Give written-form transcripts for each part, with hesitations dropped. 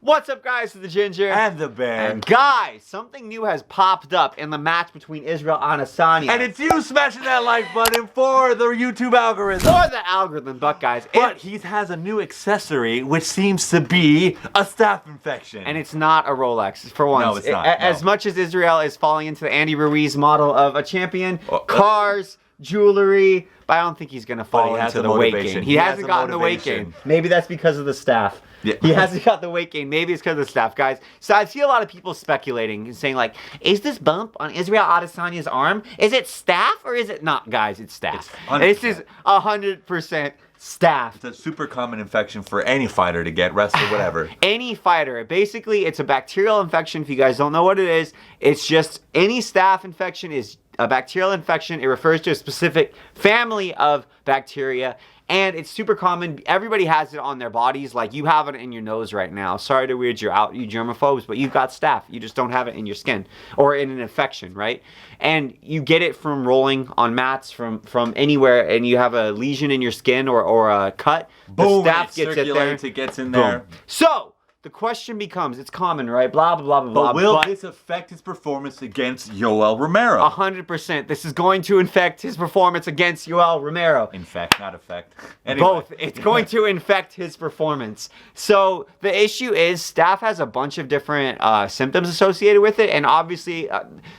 What's up, guys? It's the Ginger and the Bear. And guys, something new has popped up in the match between Israel Adesanya. And it's you smashing that like button for the YouTube algorithm. For the algorithm, but guys. But he has a new accessory, which seems to be a staph infection. And it's not a Rolex, for once. No, it's not. As much as Israel is falling into the Andy Ruiz model of a champion, cars, jewelry, but I don't think he's going to fall into the weight gain. He hasn't gotten the weight gain. Maybe that's because of the staph. Yeah. He hasn't got the weight gain. Maybe it's because of the staph, guys. So I see a lot of people speculating and saying, like, is this bump on Israel Adesanya's arm, is it staph or is it not? Guys, it's staph. This is 100% staph. It's a super common infection for any fighter to get, wrestler, whatever. Any fighter. Basically, it's a bacterial infection. If you guys don't know what it is, it's just any staph infection is a bacterial infection. It refers to a specific family of bacteria, and it's super common. Everybody has it on their bodies. Like, you have it in your nose right now. Sorry to weird you out, you germaphobes, but you've got staph. You just don't have it in your skin or in an infection, right? And you get it from rolling on mats from anywhere, and you have a lesion in your skin or a cut. Boom, the staph gets it there. It gets in there. Boom. So the question becomes, it's common, right? Blah, blah, blah, blah, blah. But will this affect his performance against YOEL Romero? 100%. This is going to infect his performance against YOEL Romero. Infect, not affect. Anyway. Both. It's going to infect his performance. So the issue is staph has a bunch of different symptoms associated with it. And obviously,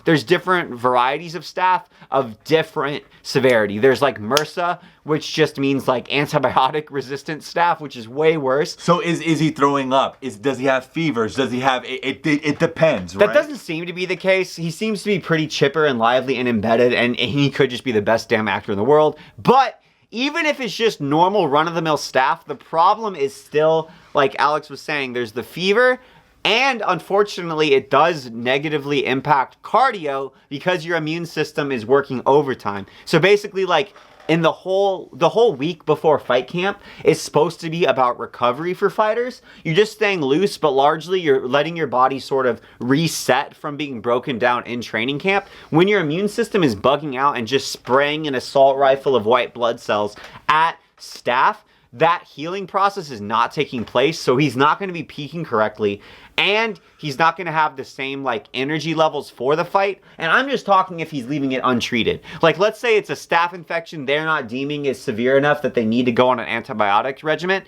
there's different varieties of staph of different severity. There's like MRSA, which just means like antibiotic resistant staph, which is way worse. So is he throwing up? Does he have fevers? Does he have it depends, right? That doesn't seem to be the case. He seems to be pretty chipper and lively and embedded, and he could just be the best damn actor in the world. But even if it's just normal run-of-the-mill staph, the problem is still, like Alex was saying, there's the fever, and unfortunately, it does negatively impact cardio because your immune system is working overtime. So basically, like, in the whole week before fight camp is supposed to be about recovery for fighters. You're just staying loose, but largely you're letting your body sort of reset from being broken down in training camp. When your immune system is bugging out and just spraying an assault rifle of white blood cells at staph, that healing process is not taking place, so he's not going to be peaking correctly, and he's not going to have the same, like, energy levels for the fight. And I'm just talking if he's leaving it untreated. Like, let's say it's a staph infection they're not deeming is severe enough that they need to go on an antibiotic regimen.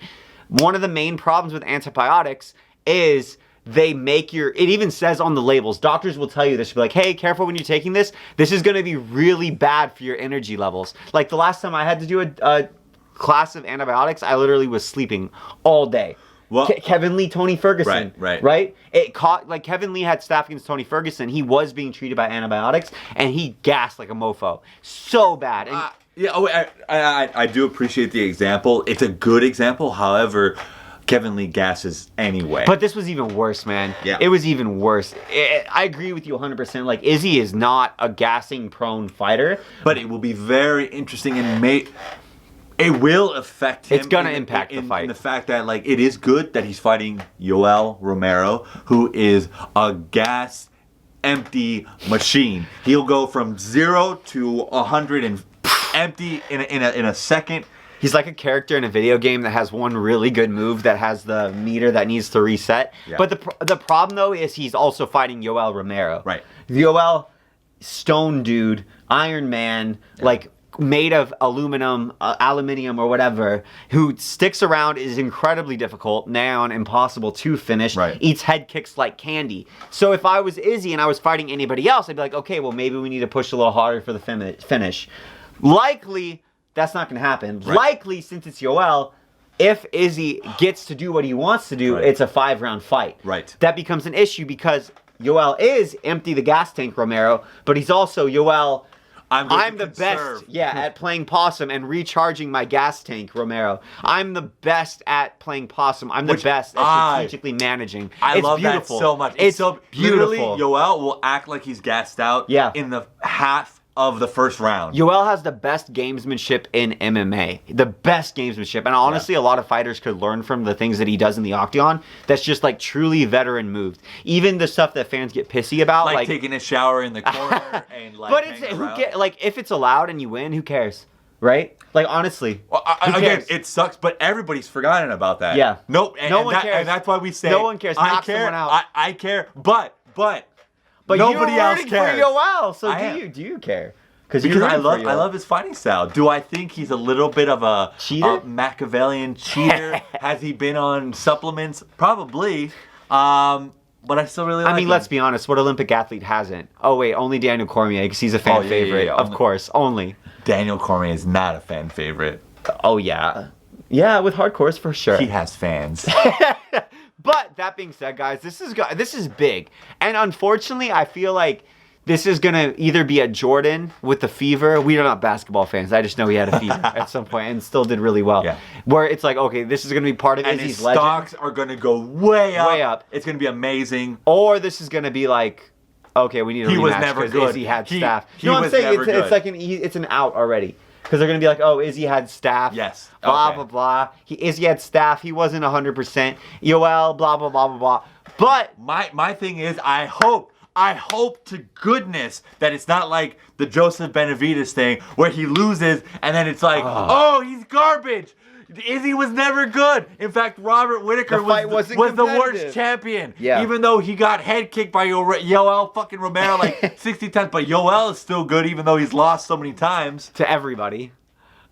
One of the main problems with antibiotics is they make it even says on the labels, doctors will tell you this, be like, hey, careful when you're taking this. This is going to be really bad for your energy levels. Like, the last time I had to do a class of antibiotics, I literally was sleeping all day. Well, Kevin Lee, Tony Ferguson, right? It caught, like, Kevin Lee had staph against Tony Ferguson. He was being treated by antibiotics, and he gassed like a mofo. So bad. And yeah, I do appreciate the example. It's a good example. However, Kevin Lee gasses anyway. But this was even worse, man. Yeah. It was even worse. I agree with you 100%. Like, Izzy is not a gassing-prone fighter. But it will be very interesting and it will affect him. It's going to impact the fight. In the fact that, like, it is good that he's fighting YOEL Romero, who is a gas empty machine. He'll go from 0 to 100 and empty in a second. He's like a character in a video game that has one really good move that has the meter that needs to reset. Yeah. But the problem, though, is he's also fighting YOEL Romero. Right. YOEL, stone dude, Iron Man, like, made of aluminium or whatever, who sticks around, is incredibly difficult, now impossible to finish, eats head kicks like candy. So if I was Izzy and I was fighting anybody else, I'd be like, okay, well, maybe we need to push a little harder for the finish. Likely, that's not going to happen. Likely, since it's YOEL, if Izzy gets to do what he wants to do, it's a 5-round fight. That becomes an issue because YOEL is empty the gas tank Romero, but he's also YOEL, I'm the best, at playing possum and recharging my gas tank, Romero. I'm the best at playing possum. I'm the best at strategically managing. I love that so much. It's so beautiful. Literally, YOEL will act like he's gassed out in the half of the first round. YOEL has the best gamesmanship in MMA. The best gamesmanship. And honestly, a lot of fighters could learn from the things that he does in the octagon. That's just, like, truly veteran moved. Even the stuff that fans get pissy about. Like taking a shower in the corner and, like, but it's, if it's allowed and you win, who cares? right? Like, honestly. Well, who again, cares? it sucks, but everybody's forgotten about that. Yeah. No one cares. And that's why we say No one cares. I Knock care. someone out. I care, but But nobody you're else rooting cares. for Yoel, so I am. do you care? Because I love his fighting style. Do I think he's a little bit of a cheater? Machiavellian cheater? Has he been on supplements? Probably. But I still really like him. Let's be honest. What Olympic athlete hasn't? Oh, wait, only Daniel Cormier, because he's a fan favorite. Yeah. Of course, only. Daniel Cormier is not a fan favorite. Oh, yeah. Yeah, with hardcores, for sure. He has fans. But that being said, guys, this is big. And unfortunately, I feel like this is going to either be a Jordan with the fever. We are not basketball fans. I just know he had a fever at some point and still did really well. Yeah. Where it's like, okay, this is going to be part of And Izzy's his legend. stocks are going to go way up. Way up. It's going to be amazing. Or this is going to be like, okay, we need a He rematch was never because good. Izzy had He- staff. he You know what I'm was saying? never It's like it's an out already. Because they're going to be like, oh, Izzy had staff. Yes. Blah, Okay. blah, blah. Izzy had staff. He wasn't 100%. Yoel, blah, blah, blah, blah, blah. But My thing is, I hope to goodness that it's not like the Joseph Benavidez thing where he loses and then it's like, oh, he's garbage. Izzy was never good. In fact, Robert Whittaker The fight was wasn't the worst competitive. champion. Yeah. Even though he got head kicked by Yoel fucking Romero like 60 times. But Yoel is still good even though he's lost so many times. to everybody.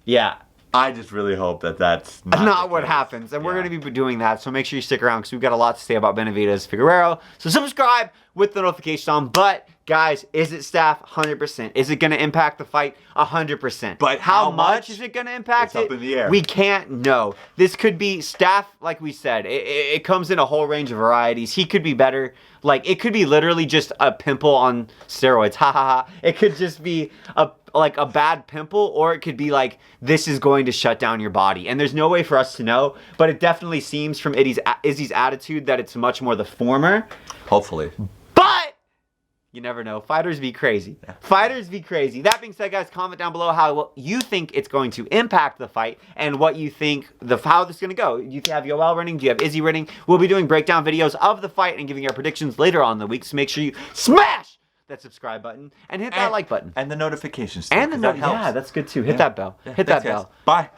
Yeah. I just really hope that that's Not the what case. happens. And we're Yeah. going to be doing that. So make sure you stick around because we've got a lot to say about Benavidez Figueroa. So subscribe with the notification on. But guys, is it staff? 100%. Is it going to impact the fight? 100%. But how how much much? is it going to impact It's up in the air. We can't know. This could be staff, like we said. It comes in a whole range of varieties. He could be better. Like, it could be literally just a pimple on steroids. Ha ha ha. It could just be a bad pimple, or it could be like, this is going to shut down your body. And there's no way for us to know, but it definitely seems from Izzy's attitude that it's much more the former. Hopefully. But you never know. Fighters be crazy. Fighters be crazy. That being said, guys, comment down below how you think it's going to impact the fight and what you think how this is going to go. Do you have Yoel winning? Do you have Izzy winning? We'll be doing breakdown videos of the fight and giving our predictions later on in the week. So make sure you smash that subscribe button and hit that like button. And the notifications. And the that helps. yeah, that's good too. Hit that bell. Yeah, Hit that thanks, guys. bell. Bye.